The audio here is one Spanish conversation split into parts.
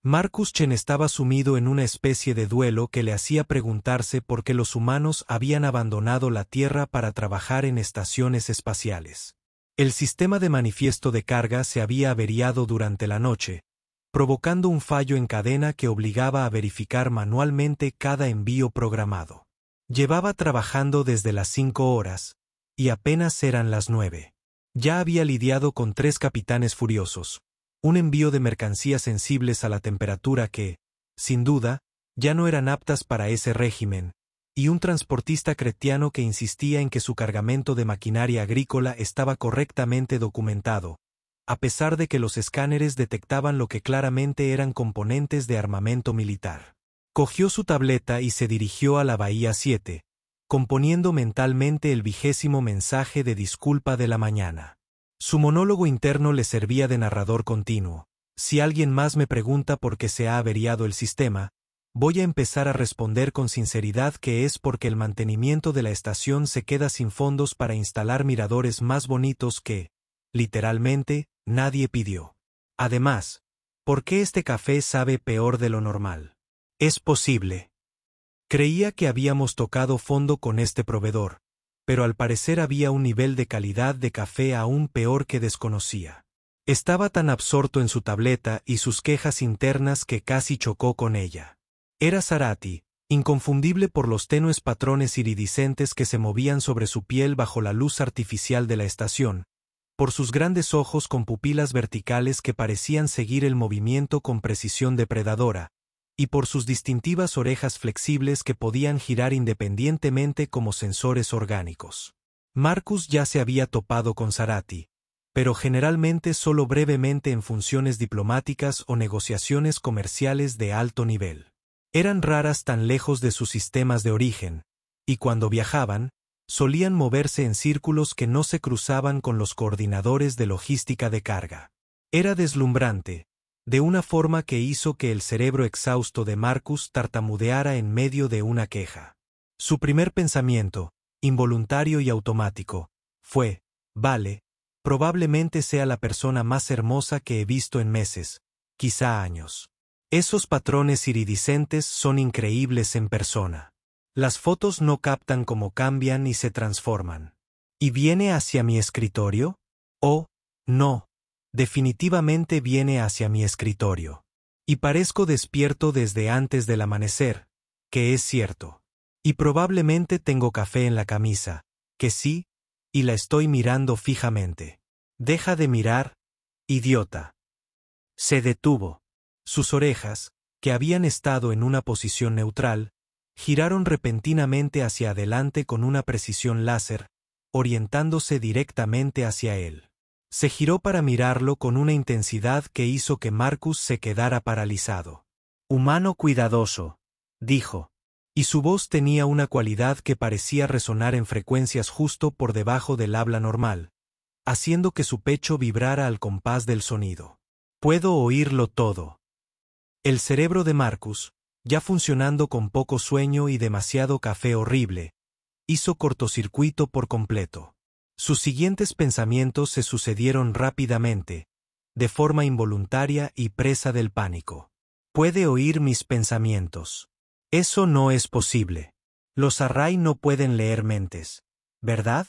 Marcus Chen estaba sumido en una especie de duelo que le hacía preguntarse por qué los humanos habían abandonado la Tierra para trabajar en estaciones espaciales. El sistema de manifiesto de carga se había averiado durante la noche, provocando un fallo en cadena que obligaba a verificar manualmente cada envío programado. Llevaba trabajando desde las 5 horas, y apenas eran las 9. Ya había lidiado con 3 capitanes furiosos, un envío de mercancías sensibles a la temperatura que, sin duda, ya no eran aptas para ese régimen, y un transportista cretiano que insistía en que su cargamento de maquinaria agrícola estaba correctamente documentado, a pesar de que los escáneres detectaban lo que claramente eran componentes de armamento militar. Cogió su tableta y se dirigió a la Bahía 7, componiendo mentalmente el 20º mensaje de disculpa de la mañana. Su monólogo interno le servía de narrador continuo. Si alguien más me pregunta por qué se ha averiado el sistema, voy a empezar a responder con sinceridad que es porque el mantenimiento de la estación se queda sin fondos para instalar miradores más bonitos que, literalmente, nadie pidió. Además, ¿por qué este café sabe peor de lo normal? Es posible. Creía que habíamos tocado fondo con este proveedor, pero al parecer había un nivel de calidad de café aún peor que desconocía. Estaba tan absorto en su tableta y sus quejas internas que casi chocó con ella. Era Zarati, inconfundible por los tenues patrones iridiscentes que se movían sobre su piel bajo la luz artificial de la estación, por sus grandes ojos con pupilas verticales que parecían seguir el movimiento con precisión depredadora, y por sus distintivas orejas flexibles que podían girar independientemente como sensores orgánicos. Marcus ya se había topado con Zarati, pero generalmente solo brevemente en funciones diplomáticas o negociaciones comerciales de alto nivel. Eran raras tan lejos de sus sistemas de origen, y cuando viajaban, solían moverse en círculos que no se cruzaban con los coordinadores de logística de carga. Era deslumbrante, de una forma que hizo que el cerebro exhausto de Marcus tartamudeara en medio de una queja. Su primer pensamiento, involuntario y automático, fue: vale, probablemente sea la persona más hermosa que he visto en meses, quizá años. Esos patrones iridiscentes son increíbles en persona. Las fotos no captan cómo cambian y se transforman. ¿Y viene hacia mi escritorio? Oh, no. Definitivamente viene hacia mi escritorio. Y parezco despierto desde antes del amanecer, que es cierto. Y probablemente tengo café en la camisa, que sí, y la estoy mirando fijamente. Deja de mirar, idiota. Se detuvo. Sus orejas, que habían estado en una posición neutral, giraron repentinamente hacia adelante con una precisión láser, orientándose directamente hacia él. Se giró para mirarlo con una intensidad que hizo que Marcus se quedara paralizado. Humano cuidadoso, dijo, y su voz tenía una cualidad que parecía resonar en frecuencias justo por debajo del habla normal, haciendo que su pecho vibrara al compás del sonido. Puedo oírlo todo. El cerebro de Marcus, ya funcionando con poco sueño y demasiado café horrible, hizo cortocircuito por completo. Sus siguientes pensamientos se sucedieron rápidamente, de forma involuntaria y presa del pánico. Puede oír mis pensamientos. Eso no es posible. Los Array no pueden leer mentes, ¿verdad?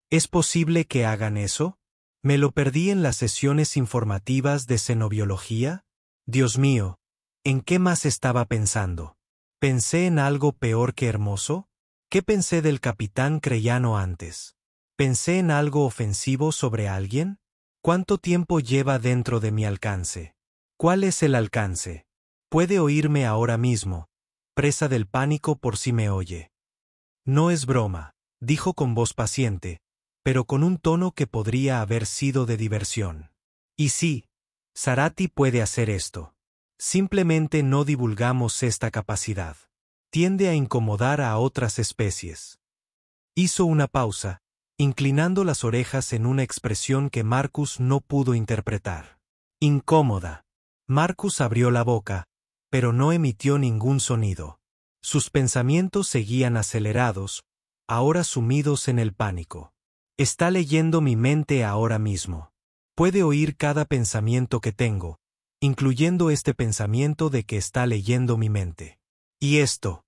¿Es posible que hagan eso? ¿Me lo perdí en las sesiones informativas de xenobiología? Dios mío, ¿en qué más estaba pensando? ¿Pensé en algo peor que hermoso? ¿Qué pensé del capitán Creyano antes? ¿Pensé en algo ofensivo sobre alguien? ¿Cuánto tiempo lleva dentro de mi alcance? ¿Cuál es el alcance? Puede oírme ahora mismo, presa del pánico por si me oye. No es broma, dijo con voz paciente, pero con un tono que podría haber sido de diversión. Y sí, Zarati puede hacer esto. Simplemente no divulgamos esta capacidad. Tiende a incomodar a otras especies. Hizo una pausa, inclinando las orejas en una expresión que Marcus no pudo interpretar. Incómoda. Marcus abrió la boca, pero no emitió ningún sonido. Sus pensamientos seguían acelerados, ahora sumidos en el pánico. Está leyendo mi mente ahora mismo. Puede oír cada pensamiento que tengo, incluyendo este pensamiento de que está leyendo mi mente. Y esto.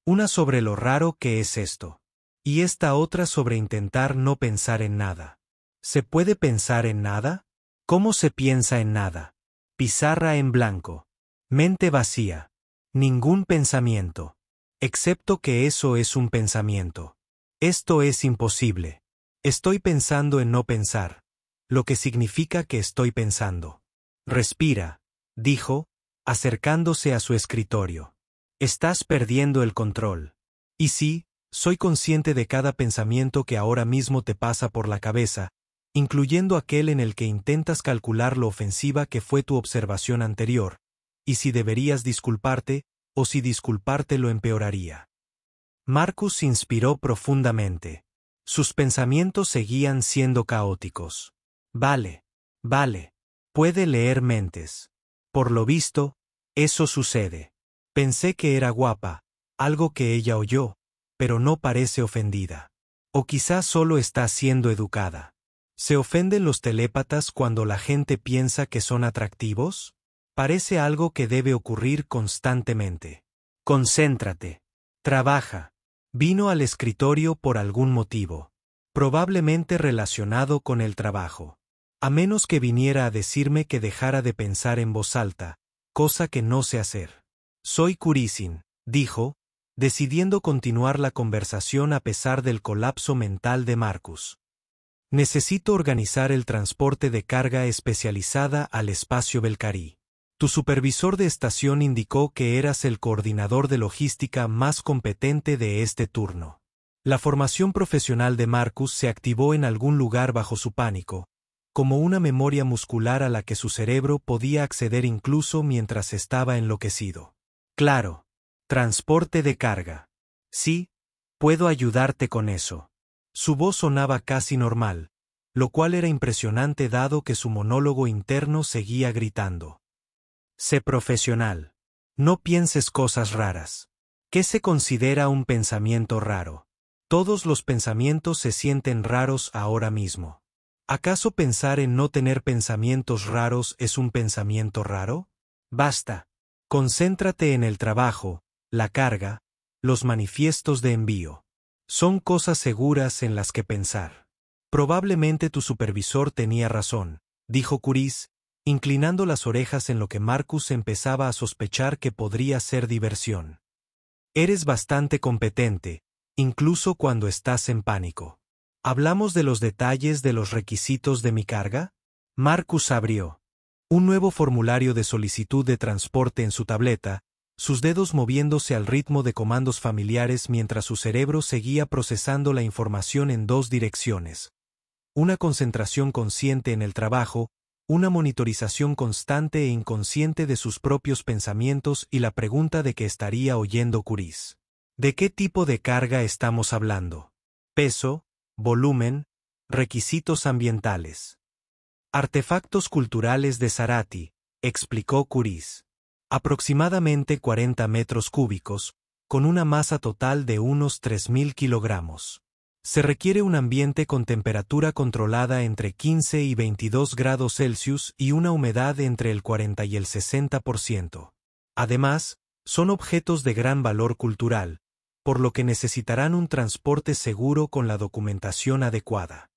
Una sobre lo raro que es esto. Y esta otra sobre intentar no pensar en nada. ¿Se puede pensar en nada? ¿Cómo se piensa en nada? Pizarra en blanco. Mente vacía. Ningún pensamiento. Excepto que eso es un pensamiento. Esto es imposible. Estoy pensando en no pensar, lo que significa que estoy pensando. Respira, dijo, acercándose a su escritorio. Estás perdiendo el control. Y sí, soy consciente de cada pensamiento que ahora mismo te pasa por la cabeza, incluyendo aquel en el que intentas calcular lo ofensiva que fue tu observación anterior, y si deberías disculparte, o si disculparte lo empeoraría. Marcus inspiró profundamente. Sus pensamientos seguían siendo caóticos. Vale. Puede leer mentes. Por lo visto, eso sucede. Pensé que era guapa, algo que ella oyó, pero no parece ofendida. O quizás solo está siendo educada. ¿Se ofenden los telépatas cuando la gente piensa que son atractivos? Parece algo que debe ocurrir constantemente. Concéntrate. Trabaja. Vino al escritorio por algún motivo. Probablemente relacionado con el trabajo. A menos que viniera a decirme que dejara de pensar en voz alta, cosa que no sé hacer. Soy Kurisin, dijo, decidiendo continuar la conversación a pesar del colapso mental de Marcus. Necesito organizar el transporte de carga especializada al espacio Belcarí. Tu supervisor de estación indicó que eras el coordinador de logística más competente de este turno. La formación profesional de Marcus se activó en algún lugar bajo su pánico, como una memoria muscular a la que su cerebro podía acceder incluso mientras estaba enloquecido. Claro. Transporte de carga. Sí, puedo ayudarte con eso. Su voz sonaba casi normal, lo cual era impresionante dado que su monólogo interno seguía gritando. Sé profesional. No pienses cosas raras. ¿Qué se considera un pensamiento raro? Todos los pensamientos se sienten raros ahora mismo. ¿Acaso pensar en no tener pensamientos raros es un pensamiento raro? Basta. Concéntrate en el trabajo, la carga, los manifiestos de envío. Son cosas seguras en las que pensar. Probablemente tu supervisor tenía razón, dijo Kuris, inclinando las orejas en lo que Marcus empezaba a sospechar que podría ser diversión. Eres bastante competente, incluso cuando estás en pánico. ¿Hablamos de los detalles de los requisitos de mi carga? Marcus abrió un nuevo formulario de solicitud de transporte en su tableta, sus dedos moviéndose al ritmo de comandos familiares mientras su cerebro seguía procesando la información en dos direcciones. Una concentración consciente en el trabajo, una monitorización constante e inconsciente de sus propios pensamientos y la pregunta de qué estaría oyendo Kuris. ¿De qué tipo de carga estamos hablando? Peso, volumen, requisitos ambientales. Artefactos culturales de Zarati, explicó Kuris. Aproximadamente 40 metros cúbicos, con una masa total de unos 3.000 kilogramos. Se requiere un ambiente con temperatura controlada entre 15 y 22 grados Celsius y una humedad entre el 40 y el 60%. Además, son objetos de gran valor cultural, por lo que necesitarán un transporte seguro con la documentación adecuada.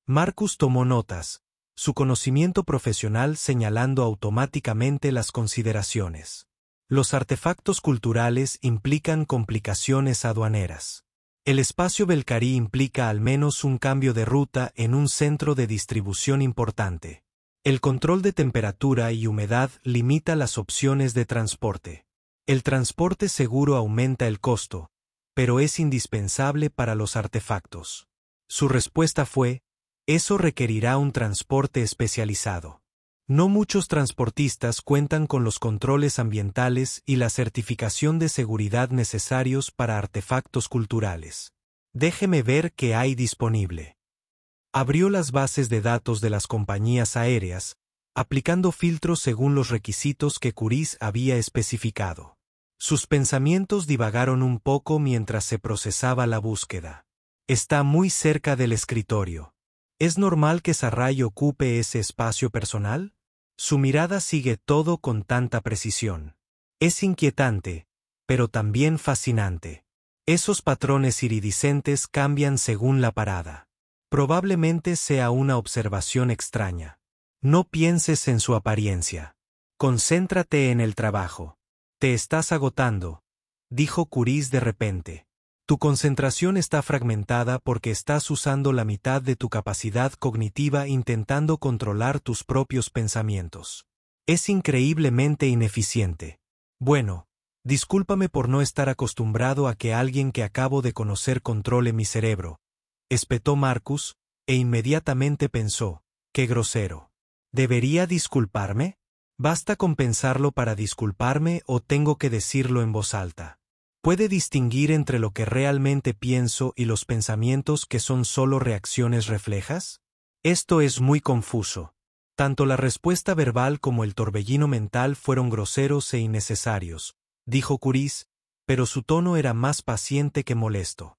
Marcus tomó notas, su conocimiento profesional señalando automáticamente las consideraciones. Los artefactos culturales implican complicaciones aduaneras. El espacio Belcarí implica al menos un cambio de ruta en un centro de distribución importante. El control de temperatura y humedad limita las opciones de transporte. El transporte seguro aumenta el costo, pero es indispensable para los artefactos. Su respuesta fue: eso requerirá un transporte especializado. No muchos transportistas cuentan con los controles ambientales y la certificación de seguridad necesarios para artefactos culturales. Déjeme ver qué hay disponible. Abrió las bases de datos de las compañías aéreas, aplicando filtros según los requisitos que Kuris había especificado. Sus pensamientos divagaron un poco mientras se procesaba la búsqueda. Está muy cerca del escritorio. ¿Es normal que Sarray ocupe ese espacio personal? Su mirada sigue todo con tanta precisión. Es inquietante, pero también fascinante. Esos patrones iridiscentes cambian según la parada. Probablemente sea una observación extraña. No pienses en su apariencia. Concéntrate en el trabajo. Te estás agotando, dijo Curie de repente. Tu concentración está fragmentada porque estás usando la mitad de tu capacidad cognitiva intentando controlar tus propios pensamientos. Es increíblemente ineficiente. Bueno, discúlpame por no estar acostumbrado a que alguien que acabo de conocer controle mi cerebro, espetó Marcus, e inmediatamente pensó, qué grosero. ¿Debería disculparme? ¿Basta con pensarlo para disculparme o tengo que decirlo en voz alta? ¿Puede distinguir entre lo que realmente pienso y los pensamientos que son solo reacciones reflejas? Esto es muy confuso. Tanto la respuesta verbal como el torbellino mental fueron groseros e innecesarios, dijo Curie, pero su tono era más paciente que molesto.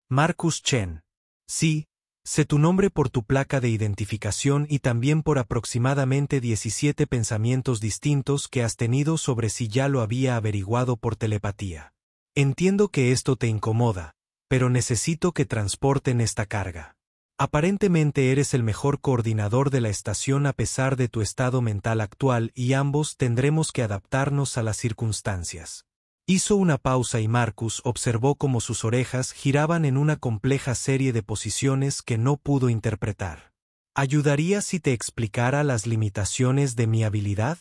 Marcus Chen. Sí, sé tu nombre por tu placa de identificación y también por aproximadamente 17 pensamientos distintos que has tenido sobre si ya lo había averiguado por telepatía. Entiendo que esto te incomoda, pero necesito que transporten esta carga. Aparentemente eres el mejor coordinador de la estación a pesar de tu estado mental actual y ambos tendremos que adaptarnos a las circunstancias. Hizo una pausa y Marcus observó cómo sus orejas giraban en una compleja serie de posiciones que no pudo interpretar. ¿Ayudaría si te explicara las limitaciones de mi habilidad?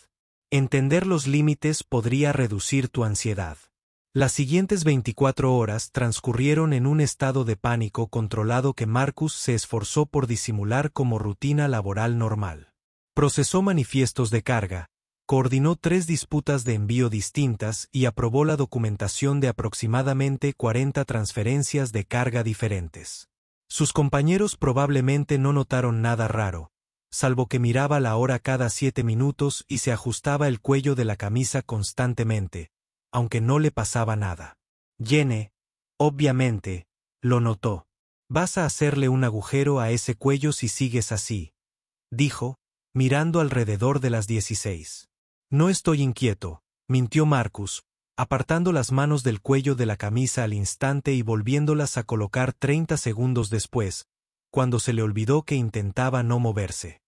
Entender los límites podría reducir tu ansiedad. Las siguientes 24 horas transcurrieron en un estado de pánico controlado que Marcus se esforzó por disimular como rutina laboral normal. Procesó manifiestos de carga, coordinó 3 disputas de envío distintas y aprobó la documentación de aproximadamente 40 transferencias de carga diferentes. Sus compañeros probablemente no notaron nada raro, salvo que miraba la hora cada 7 minutos y se ajustaba el cuello de la camisa constantemente, aunque no le pasaba nada. Jenny, obviamente, lo notó. Vas a hacerle un agujero a ese cuello si sigues así, dijo, mirando alrededor de las 16. No estoy inquieto, mintió Marcus, apartando las manos del cuello de la camisa al instante y volviéndolas a colocar 30 segundos después, cuando se le olvidó que intentaba no moverse.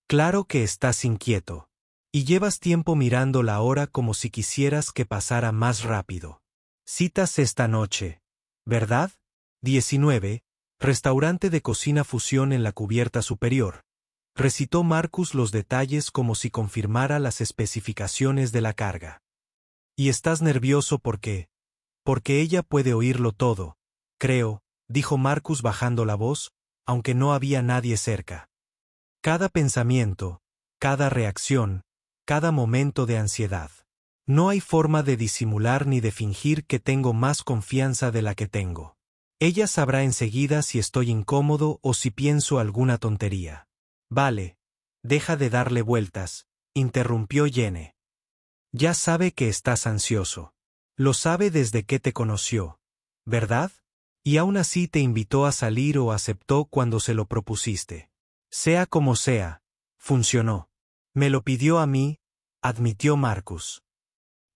Claro que estás inquieto. Y llevas tiempo mirando la hora como si quisieras que pasara más rápido. Citas esta noche, ¿verdad? 19, restaurante de cocina fusión en la cubierta superior. Recitó Marcus los detalles como si confirmara las especificaciones de la carga. Y estás nervioso porque ella puede oírlo todo, creo, dijo Marcus bajando la voz, aunque no había nadie cerca. Cada pensamiento, cada reacción, cada momento de ansiedad. No hay forma de disimular ni de fingir que tengo más confianza de la que tengo. Ella sabrá enseguida si estoy incómodo o si pienso alguna tontería. Vale, deja de darle vueltas, interrumpió Jenny. Ya sabe que estás ansioso. Lo sabe desde que te conoció, ¿verdad? Y aún así te invitó a salir o aceptó cuando se lo propusiste. Sea como sea, funcionó. Me lo pidió a mí, admitió Marcus.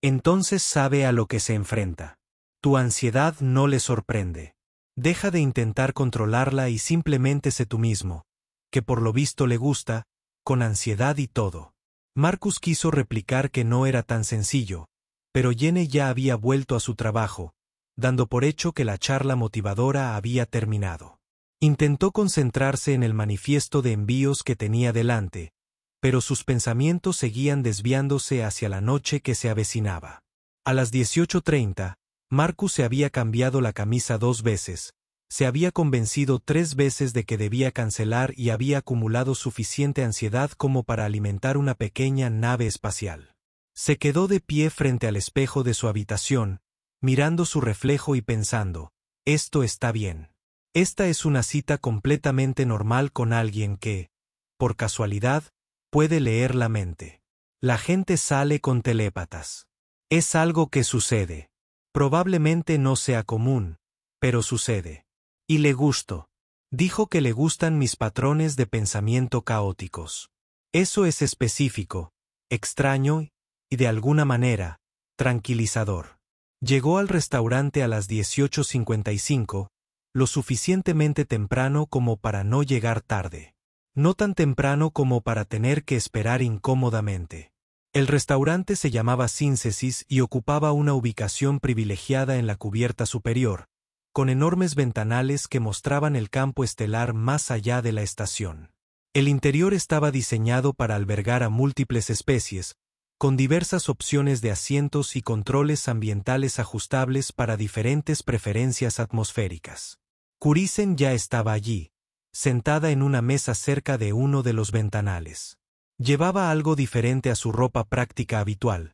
Entonces sabe a lo que se enfrenta. Tu ansiedad no le sorprende. Deja de intentar controlarla y simplemente sé tú mismo, que por lo visto le gusta, con ansiedad y todo. Marcus quiso replicar que no era tan sencillo, pero Jenny ya había vuelto a su trabajo, dando por hecho que la charla motivadora había terminado. Intentó concentrarse en el manifiesto de envíos que tenía delante, pero sus pensamientos seguían desviándose hacia la noche que se avecinaba. A las 18:30, Marcus se había cambiado la camisa 2 veces, se había convencido 3 veces de que debía cancelar y había acumulado suficiente ansiedad como para alimentar una pequeña nave espacial. Se quedó de pie frente al espejo de su habitación, mirando su reflejo y pensando, esto está bien. Esta es una cita completamente normal con alguien que, por casualidad, puede leer la mente. La gente sale con telépatas. Es algo que sucede. Probablemente no sea común, pero sucede. Y le gusto. Dijo que le gustan mis patrones de pensamiento caóticos. Eso es específico, extraño y de alguna manera, tranquilizador. Llegó al restaurante a las 18:55, lo suficientemente temprano como para no llegar tarde. No tan temprano como para tener que esperar incómodamente. El restaurante se llamaba Síntesis y ocupaba una ubicación privilegiada en la cubierta superior, con enormes ventanales que mostraban el campo estelar más allá de la estación. El interior estaba diseñado para albergar a múltiples especies, con diversas opciones de asientos y controles ambientales ajustables para diferentes preferencias atmosféricas. Kurizen ya estaba allí, sentada en una mesa cerca de uno de los ventanales. Llevaba algo diferente a su ropa práctica habitual,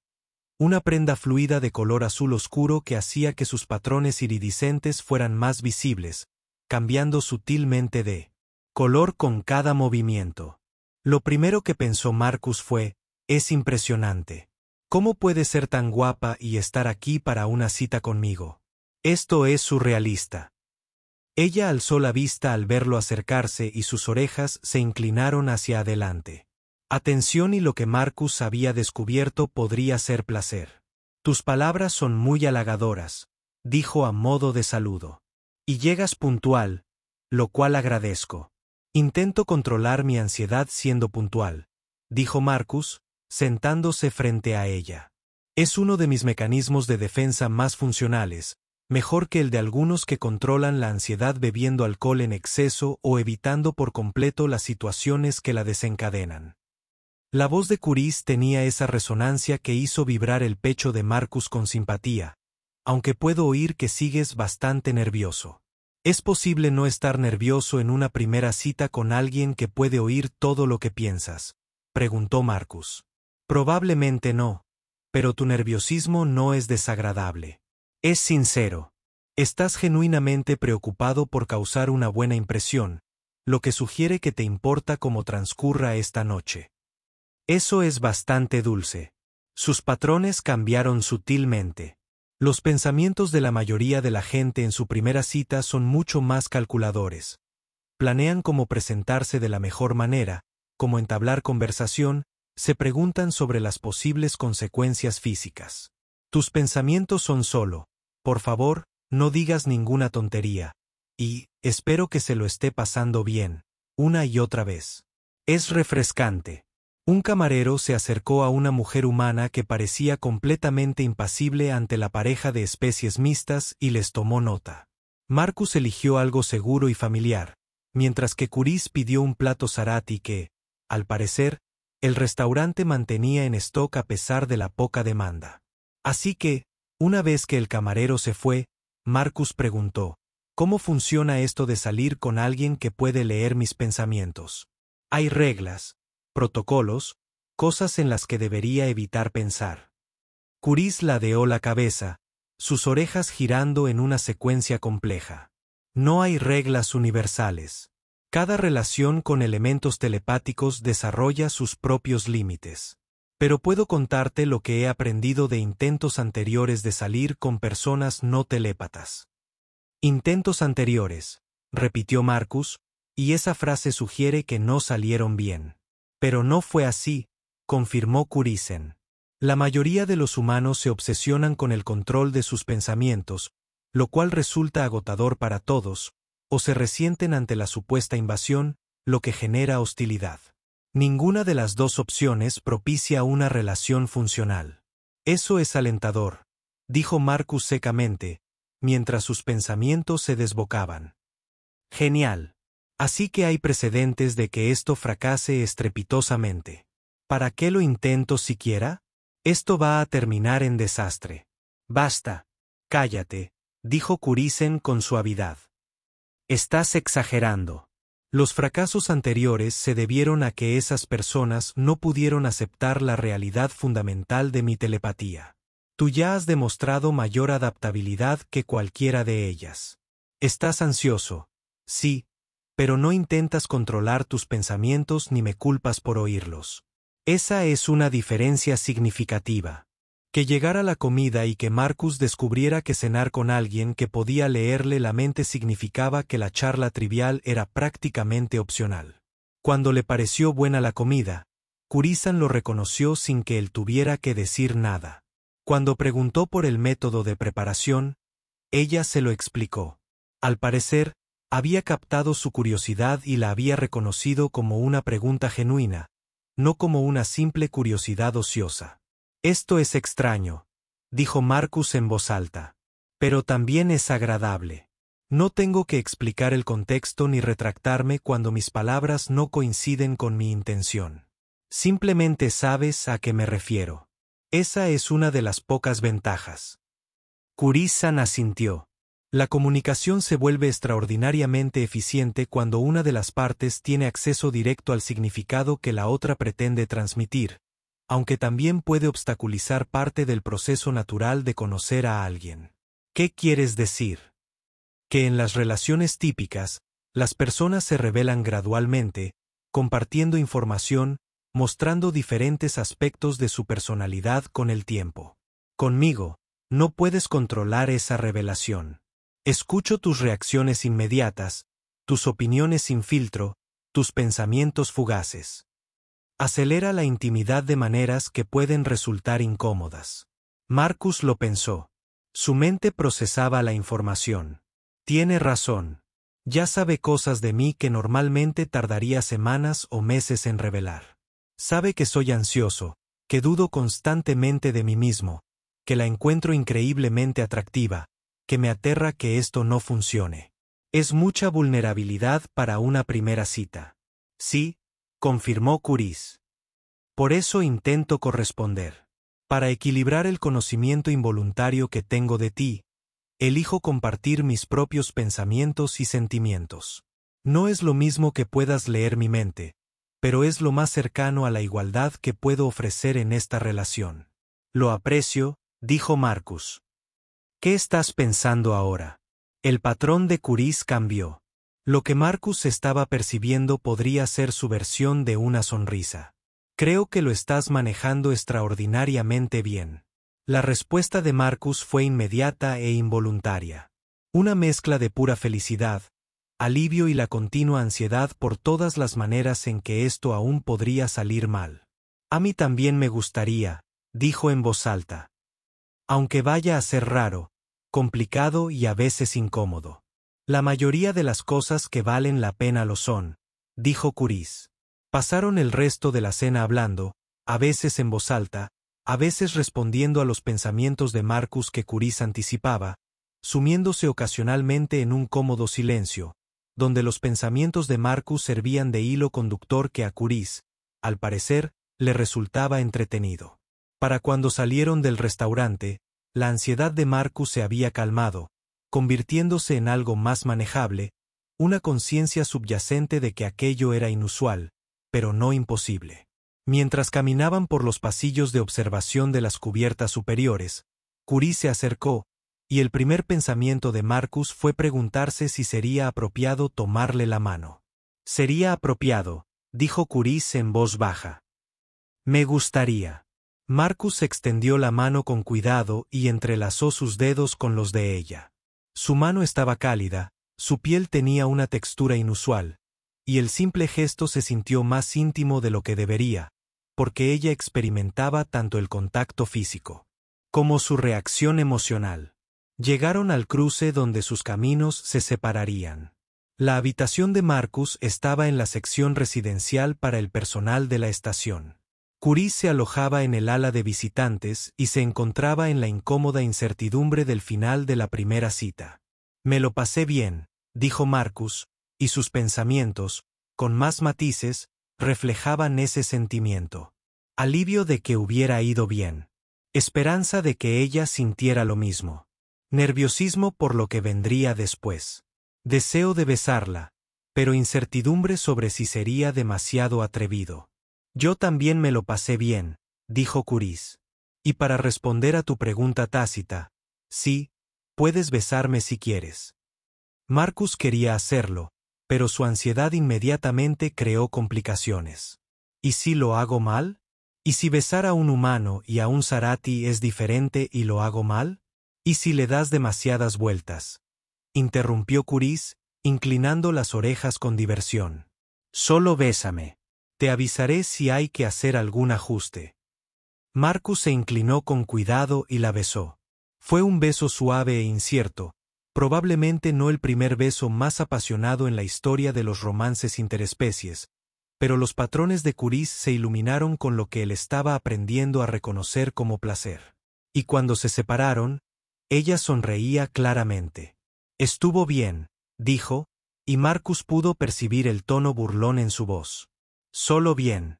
una prenda fluida de color azul oscuro que hacía que sus patrones iridiscentes fueran más visibles, cambiando sutilmente de color con cada movimiento. Lo primero que pensó Marcus fue: es impresionante. ¿Cómo puede ser tan guapa y estar aquí para una cita conmigo? Esto es surrealista. Ella alzó la vista al verlo acercarse y sus orejas se inclinaron hacia adelante. Atención, y lo que Marcus había descubierto podría ser placer. Tus palabras son muy halagadoras, dijo a modo de saludo. Y llegas puntual, lo cual agradezco. Intento controlar mi ansiedad siendo puntual, dijo Marcus, sentándose frente a ella. Es uno de mis mecanismos de defensa más funcionales, mejor que el de algunos que controlan la ansiedad bebiendo alcohol en exceso o evitando por completo las situaciones que la desencadenan. La voz de Kurizen tenía esa resonancia que hizo vibrar el pecho de Marcus con simpatía, aunque puedo oír que sigues bastante nervioso. ¿Es posible no estar nervioso en una primera cita con alguien que puede oír todo lo que piensas?, preguntó Marcus. Probablemente no, pero tu nerviosismo no es desagradable. Es sincero. Estás genuinamente preocupado por causar una buena impresión, lo que sugiere que te importa cómo transcurra esta noche. Eso es bastante dulce. Sus patrones cambiaron sutilmente. Los pensamientos de la mayoría de la gente en su primera cita son mucho más calculadores. Planean cómo presentarse de la mejor manera, cómo entablar conversación, se preguntan sobre las posibles consecuencias físicas. Tus pensamientos son solo: por favor, no digas ninguna tontería, y espero que se lo esté pasando bien, una y otra vez. Es refrescante. Un camarero se acercó a una mujer humana que parecía completamente impasible ante la pareja de especies mixtas y les tomó nota. Marcus eligió algo seguro y familiar, mientras que Kurizen pidió un plato Sarati que, al parecer, el restaurante mantenía en stock a pesar de la poca demanda. Así que, una vez que el camarero se fue, Marcus preguntó: ¿cómo funciona esto de salir con alguien que puede leer mis pensamientos? Hay reglas, protocolos, cosas en las que debería evitar pensar. Kurizen ladeó la cabeza, sus orejas girando en una secuencia compleja. No hay reglas universales. Cada relación con elementos telepáticos desarrolla sus propios límites. Pero puedo contarte lo que he aprendido de intentos anteriores de salir con personas no telépatas. Intentos anteriores, repitió Marcus, y esa frase sugiere que no salieron bien. Pero no fue así, confirmó Kurizen. La mayoría de los humanos se obsesionan con el control de sus pensamientos, lo cual resulta agotador para todos, o se resienten ante la supuesta invasión, lo que genera hostilidad. Ninguna de las dos opciones propicia una relación funcional. Eso es alentador, dijo Marcus secamente, mientras sus pensamientos se desbocaban. Genial. Así que hay precedentes de que esto fracase estrepitosamente. ¿Para qué lo intento siquiera? Esto va a terminar en desastre. Basta. Cállate, dijo Kurizen con suavidad. Estás exagerando. Los fracasos anteriores se debieron a que esas personas no pudieron aceptar la realidad fundamental de mi telepatía. Tú ya has demostrado mayor adaptabilidad que cualquiera de ellas. Estás ansioso, sí, pero no intentas controlar tus pensamientos ni me culpas por oírlos. Esa es una diferencia significativa. Que llegara la comida y que Marcus descubriera que cenar con alguien que podía leerle la mente significaba que la charla trivial era prácticamente opcional. Cuando le pareció buena la comida, Kurisan lo reconoció sin que él tuviera que decir nada. Cuando preguntó por el método de preparación, ella se lo explicó. Al parecer, había captado su curiosidad y la había reconocido como una pregunta genuina, no como una simple curiosidad ociosa. Esto es extraño, dijo Marcus en voz alta. Pero también es agradable. No tengo que explicar el contexto ni retractarme cuando mis palabras no coinciden con mi intención. Simplemente sabes a qué me refiero. Esa es una de las pocas ventajas. Kurisan asintió. La comunicación se vuelve extraordinariamente eficiente cuando una de las partes tiene acceso directo al significado que la otra pretende transmitir, aunque también puede obstaculizar parte del proceso natural de conocer a alguien. ¿Qué quieres decir? Que en las relaciones típicas, las personas se revelan gradualmente, compartiendo información, mostrando diferentes aspectos de su personalidad con el tiempo. Conmigo, no puedes controlar esa revelación. Escucho tus reacciones inmediatas, tus opiniones sin filtro, tus pensamientos fugaces. Acelera la intimidad de maneras que pueden resultar incómodas. Marcus lo pensó. Su mente procesaba la información. Tiene razón. Ya sabe cosas de mí que normalmente tardaría semanas o meses en revelar. Sabe que soy ansioso, que dudo constantemente de mí mismo, que la encuentro increíblemente atractiva, que me aterra que esto no funcione. Es mucha vulnerabilidad para una primera cita. Sí, confirmó Kuris. Por eso intento corresponder. Para equilibrar el conocimiento involuntario que tengo de ti, elijo compartir mis propios pensamientos y sentimientos. No es lo mismo que puedas leer mi mente, pero es lo más cercano a la igualdad que puedo ofrecer en esta relación. Lo aprecio, dijo Marcus. ¿Qué estás pensando ahora? El patrón de Kuris cambió. Lo que Marcus estaba percibiendo podría ser su versión de una sonrisa. Creo que lo estás manejando extraordinariamente bien. La respuesta de Marcus fue inmediata e involuntaria. Una mezcla de pura felicidad, alivio y la continua ansiedad por todas las maneras en que esto aún podría salir mal. A mí también me gustaría, dijo en voz alta. Aunque vaya a ser raro, complicado y a veces incómodo. La mayoría de las cosas que valen la pena lo son, dijo Kuris. Pasaron el resto de la cena hablando, a veces en voz alta, a veces respondiendo a los pensamientos de Marcus que Kuris anticipaba, sumiéndose ocasionalmente en un cómodo silencio, donde los pensamientos de Marcus servían de hilo conductor que a Kuris, al parecer, le resultaba entretenido. Para cuando salieron del restaurante, la ansiedad de Marcus se había calmado, convirtiéndose en algo más manejable, una conciencia subyacente de que aquello era inusual, pero no imposible. Mientras caminaban por los pasillos de observación de las cubiertas superiores, Kuris se acercó, y el primer pensamiento de Marcus fue preguntarse si sería apropiado tomarle la mano. Sería apropiado, dijo Kuris en voz baja. Me gustaría. Marcus extendió la mano con cuidado y entrelazó sus dedos con los de ella. Su mano estaba cálida, su piel tenía una textura inusual, y el simple gesto se sintió más íntimo de lo que debería, porque ella experimentaba tanto el contacto físico como su reacción emocional. Llegaron al cruce donde sus caminos se separarían. La habitación de Marcus estaba en la sección residencial para el personal de la estación. Kuris se alojaba en el ala de visitantes y se encontraba en la incómoda incertidumbre del final de la primera cita. Me lo pasé bien, dijo Marcus, y sus pensamientos, con más matices, reflejaban ese sentimiento. Alivio de que hubiera ido bien. Esperanza de que ella sintiera lo mismo. Nerviosismo por lo que vendría después. Deseo de besarla, pero incertidumbre sobre si sería demasiado atrevido. Yo también me lo pasé bien, dijo Kuris. Y para responder a tu pregunta tácita, sí, puedes besarme si quieres. Marcus quería hacerlo, pero su ansiedad inmediatamente creó complicaciones. ¿Y si lo hago mal? ¿Y si besar a un humano y a un Zarati es diferente y lo hago mal? ¿Y si le das demasiadas vueltas? Interrumpió Kuris, inclinando las orejas con diversión. Solo bésame. Te avisaré si hay que hacer algún ajuste. Marcus se inclinó con cuidado y la besó. Fue un beso suave e incierto, probablemente no el primer beso más apasionado en la historia de los romances interespecies, pero los patrones de Curis se iluminaron con lo que él estaba aprendiendo a reconocer como placer. Y cuando se separaron, ella sonreía claramente. Estuvo bien, dijo, y Marcus pudo percibir el tono burlón en su voz. Solo bien.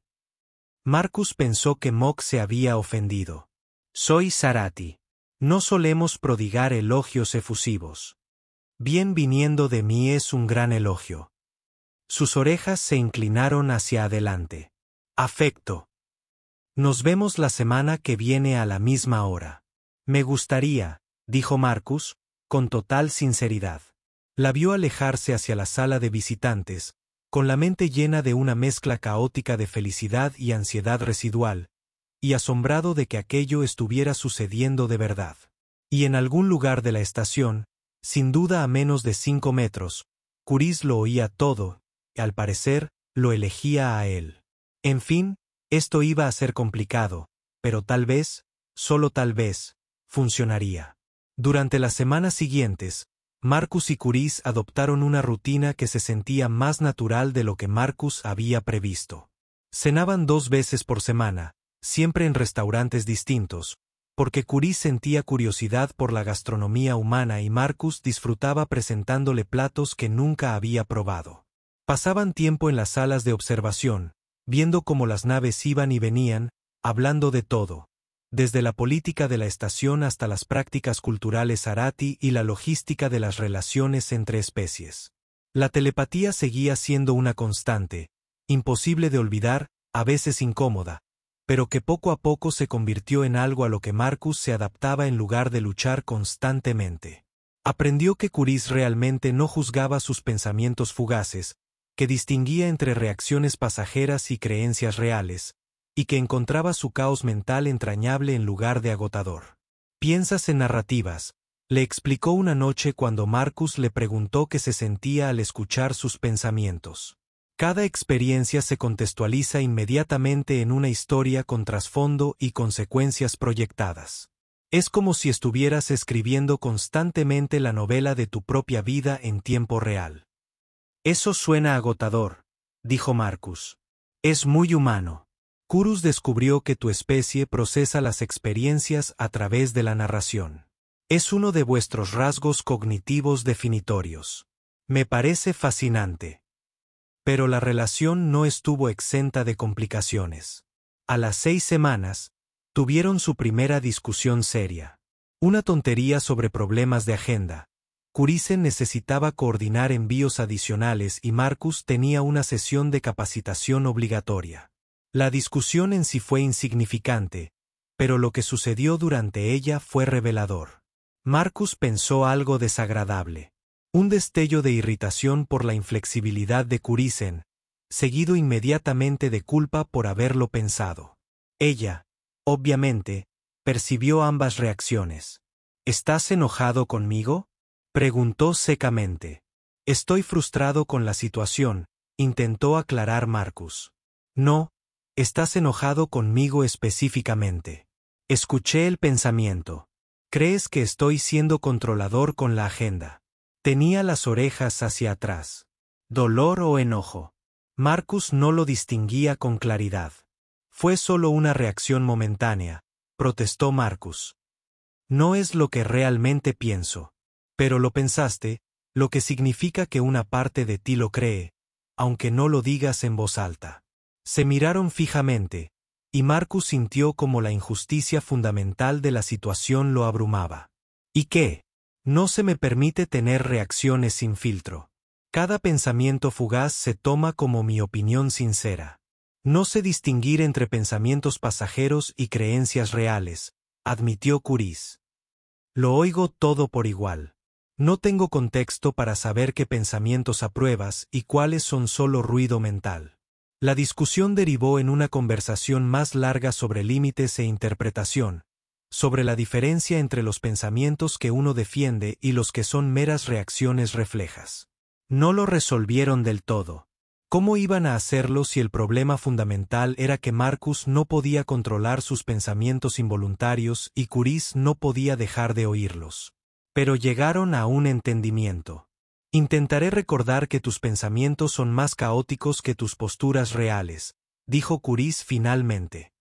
Marcus pensó que Mok se había ofendido. Soy Zarati. No solemos prodigar elogios efusivos. Bien viniendo de mí es un gran elogio. Sus orejas se inclinaron hacia adelante. Afecto. Nos vemos la semana que viene a la misma hora. Me gustaría, dijo Marcus, con total sinceridad. La vio alejarse hacia la sala de visitantes, con la mente llena de una mezcla caótica de felicidad y ansiedad residual, y asombrado de que aquello estuviera sucediendo de verdad. Y en algún lugar de la estación, sin duda a menos de 5 metros, Curis lo oía todo, y al parecer, lo elegía a él. En fin, esto iba a ser complicado, pero tal vez, solo tal vez, funcionaría. Durante las semanas siguientes, Marcus y Curis adoptaron una rutina que se sentía más natural de lo que Marcus había previsto. Cenaban 2 veces por semana, siempre en restaurantes distintos, porque Curis sentía curiosidad por la gastronomía humana y Marcus disfrutaba presentándole platos que nunca había probado. Pasaban tiempo en las salas de observación, viendo cómo las naves iban y venían, hablando de todo, desde la política de la estación hasta las prácticas culturales Zarati y la logística de las relaciones entre especies. La telepatía seguía siendo una constante, imposible de olvidar, a veces incómoda, pero que poco a poco se convirtió en algo a lo que Marcus se adaptaba en lugar de luchar constantemente. Aprendió que Curis realmente no juzgaba sus pensamientos fugaces, que distinguía entre reacciones pasajeras y creencias reales, y que encontraba su caos mental entrañable en lugar de agotador. «Piensas en narrativas», le explicó una noche cuando Marcus le preguntó qué se sentía al escuchar sus pensamientos. Cada experiencia se contextualiza inmediatamente en una historia con trasfondo y consecuencias proyectadas. Es como si estuvieras escribiendo constantemente la novela de tu propia vida en tiempo real. Eso suena agotador, dijo Marcus. Es muy humano. Curus descubrió que tu especie procesa las experiencias a través de la narración. Es uno de vuestros rasgos cognitivos definitorios. Me parece fascinante. Pero la relación no estuvo exenta de complicaciones. A las 6 semanas, tuvieron su primera discusión seria. Una tontería sobre problemas de agenda. Curisen necesitaba coordinar envíos adicionales y Marcus tenía una sesión de capacitación obligatoria. La discusión en sí fue insignificante, pero lo que sucedió durante ella fue revelador. Marcus pensó algo desagradable. Un destello de irritación por la inflexibilidad de Curisen, seguido inmediatamente de culpa por haberlo pensado. Ella, obviamente, percibió ambas reacciones. ¿Estás enojado conmigo?, preguntó secamente. Estoy frustrado con la situación, intentó aclarar Marcus. No, estás enojado conmigo específicamente. Escuché el pensamiento. ¿Crees que estoy siendo controlador con la agenda? Tenía las orejas hacia atrás. ¿Dolor o enojo? Marcus no lo distinguía con claridad. Fue solo una reacción momentánea, protestó Marcus. No es lo que realmente pienso. Pero lo pensaste, lo que significa que una parte de ti lo cree, aunque no lo digas en voz alta. Se miraron fijamente, y Marcus sintió como la injusticia fundamental de la situación lo abrumaba. ¿Y qué? No se me permite tener reacciones sin filtro. Cada pensamiento fugaz se toma como mi opinión sincera. No sé distinguir entre pensamientos pasajeros y creencias reales, admitió Curis. Lo oigo todo por igual. No tengo contexto para saber qué pensamientos apruebas y cuáles son solo ruido mental. La discusión derivó en una conversación más larga sobre límites e interpretación, sobre la diferencia entre los pensamientos que uno defiende y los que son meras reacciones reflejas. No lo resolvieron del todo. ¿Cómo iban a hacerlo si el problema fundamental era que Marcus no podía controlar sus pensamientos involuntarios y Curis no podía dejar de oírlos? Pero llegaron a un entendimiento. Intentaré recordar que tus pensamientos son más caóticos que tus posturas reales, dijo Curis finalmente.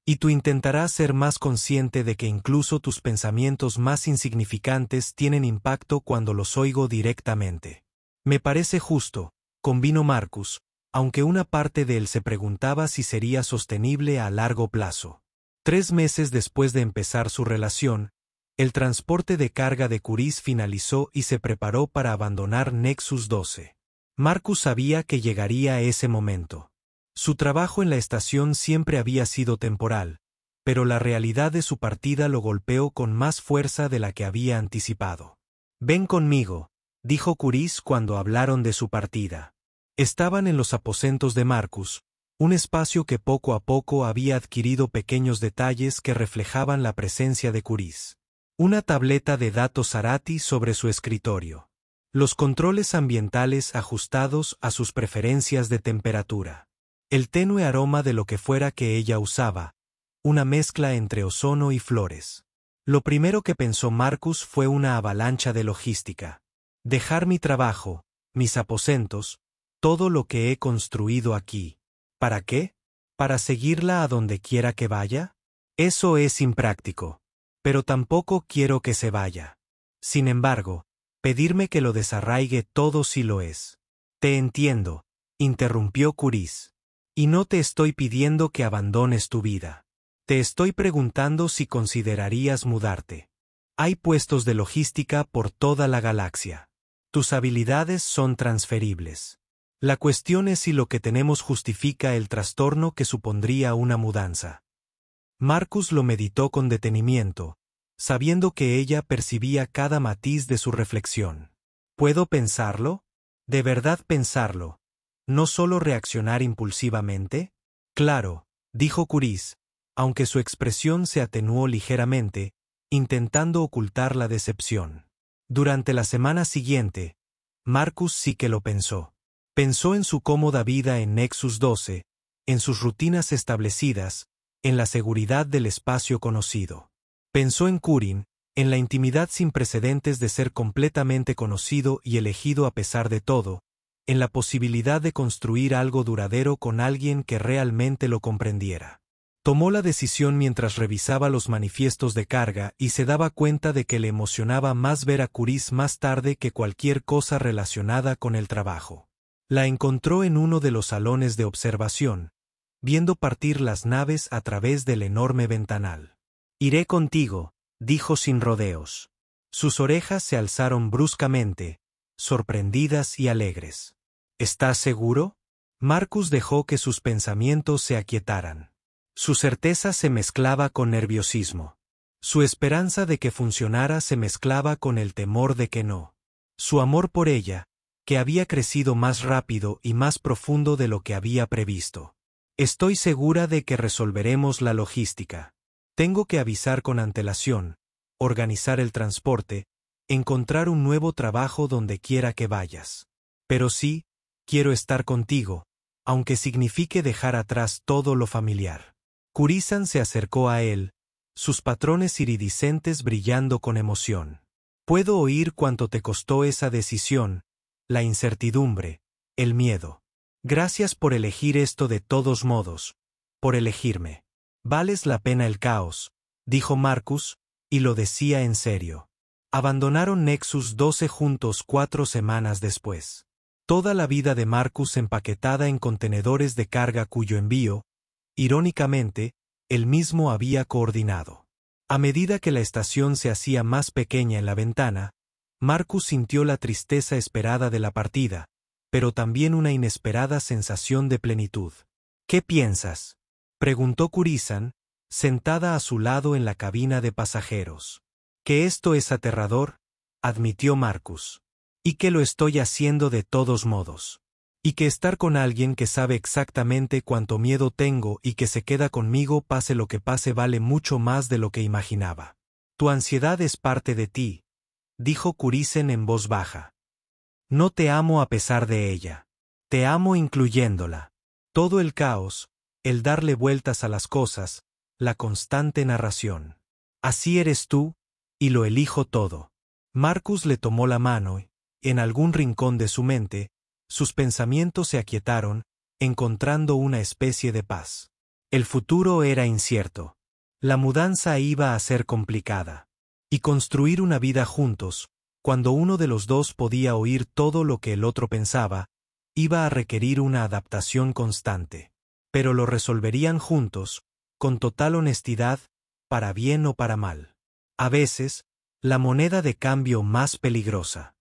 Y tú intentarás ser más consciente de que incluso tus pensamientos más insignificantes tienen impacto cuando los oigo directamente. Me parece justo, convino Marcus, aunque una parte de él se preguntaba si sería sostenible a largo plazo. 3 meses después de empezar su relación, el transporte de carga de Curis finalizó y se preparó para abandonar Nexus 12. Marcus sabía que llegaría ese momento. Su trabajo en la estación siempre había sido temporal, pero la realidad de su partida lo golpeó con más fuerza de la que había anticipado. «Ven conmigo», dijo Curis cuando hablaron de su partida. Estaban en los aposentos de Marcus, un espacio que poco a poco había adquirido pequeños detalles que reflejaban la presencia de Curis. Una tableta de datos Arati sobre su escritorio. Los controles ambientales ajustados a sus preferencias de temperatura. El tenue aroma de lo que fuera que ella usaba, una mezcla entre ozono y flores. Lo primero que pensó Marcus fue una avalancha de logística. Dejar mi trabajo, mis aposentos, todo lo que he construido aquí. ¿Para qué? ¿Para seguirla a donde quiera que vaya? Eso es impráctico. Pero tampoco quiero que se vaya. Sin embargo, pedirme que lo desarraigue todo sí lo es. Te entiendo, interrumpió Curis. Y no te estoy pidiendo que abandones tu vida. Te estoy preguntando si considerarías mudarte. Hay puestos de logística por toda la galaxia. Tus habilidades son transferibles. La cuestión es si lo que tenemos justifica el trastorno que supondría una mudanza. Marcus lo meditó con detenimiento, sabiendo que ella percibía cada matiz de su reflexión. ¿Puedo pensarlo? ¿De verdad pensarlo? ¿No solo reaccionar impulsivamente? Claro, dijo Curis, aunque su expresión se atenuó ligeramente, intentando ocultar la decepción. Durante la semana siguiente, Marcus sí que lo pensó. Pensó en su cómoda vida en Nexus 12, en sus rutinas establecidas, en la seguridad del espacio conocido. Pensó en Curin, en la intimidad sin precedentes de ser completamente conocido y elegido a pesar de todo, en la posibilidad de construir algo duradero con alguien que realmente lo comprendiera. Tomó la decisión mientras revisaba los manifiestos de carga y se daba cuenta de que le emocionaba más ver a Curis más tarde que cualquier cosa relacionada con el trabajo. La encontró en uno de los salones de observación, viendo partir las naves a través del enorme ventanal. «Iré contigo», dijo sin rodeos. Sus orejas se alzaron bruscamente, sorprendidas y alegres. ¿Estás seguro? Marcus dejó que sus pensamientos se aquietaran. Su certeza se mezclaba con nerviosismo. Su esperanza de que funcionara se mezclaba con el temor de que no. Su amor por ella, que había crecido más rápido y más profundo de lo que había previsto. Estoy segura de que resolveremos la logística. Tengo que avisar con antelación, organizar el transporte, encontrar un nuevo trabajo donde quiera que vayas. Pero sí, quiero estar contigo, aunque signifique dejar atrás todo lo familiar. Kurisan se acercó a él, sus patrones iridiscentes brillando con emoción. Puedo oír cuánto te costó esa decisión, la incertidumbre, el miedo. Gracias por elegir esto de todos modos, por elegirme. Vales la pena el caos, dijo Marcus, y lo decía en serio. Abandonaron Nexus 12 juntos 4 semanas después. Toda la vida de Marcus empaquetada en contenedores de carga cuyo envío, irónicamente, él mismo había coordinado. A medida que la estación se hacía más pequeña en la ventana, Marcus sintió la tristeza esperada de la partida, pero también una inesperada sensación de plenitud. ¿Qué piensas?, preguntó Kurisan, sentada a su lado en la cabina de pasajeros. Que esto es aterrador, admitió Marcus. Y que lo estoy haciendo de todos modos. Y que estar con alguien que sabe exactamente cuánto miedo tengo y que se queda conmigo pase lo que pase vale mucho más de lo que imaginaba. Tu ansiedad es parte de ti, dijo Kurisan en voz baja. No te amo a pesar de ella. Te amo incluyéndola. Todo el caos, el darle vueltas a las cosas, la constante narración. Así eres tú, y lo elijo todo. Marcus le tomó la mano y, en algún rincón de su mente, sus pensamientos se aquietaron, encontrando una especie de paz. El futuro era incierto. La mudanza iba a ser complicada. Y construir una vida juntos, cuando uno de los dos podía oír todo lo que el otro pensaba, iba a requerir una adaptación constante. Pero lo resolverían juntos, con total honestidad, para bien o para mal. A veces, la moneda de cambio más peligrosa.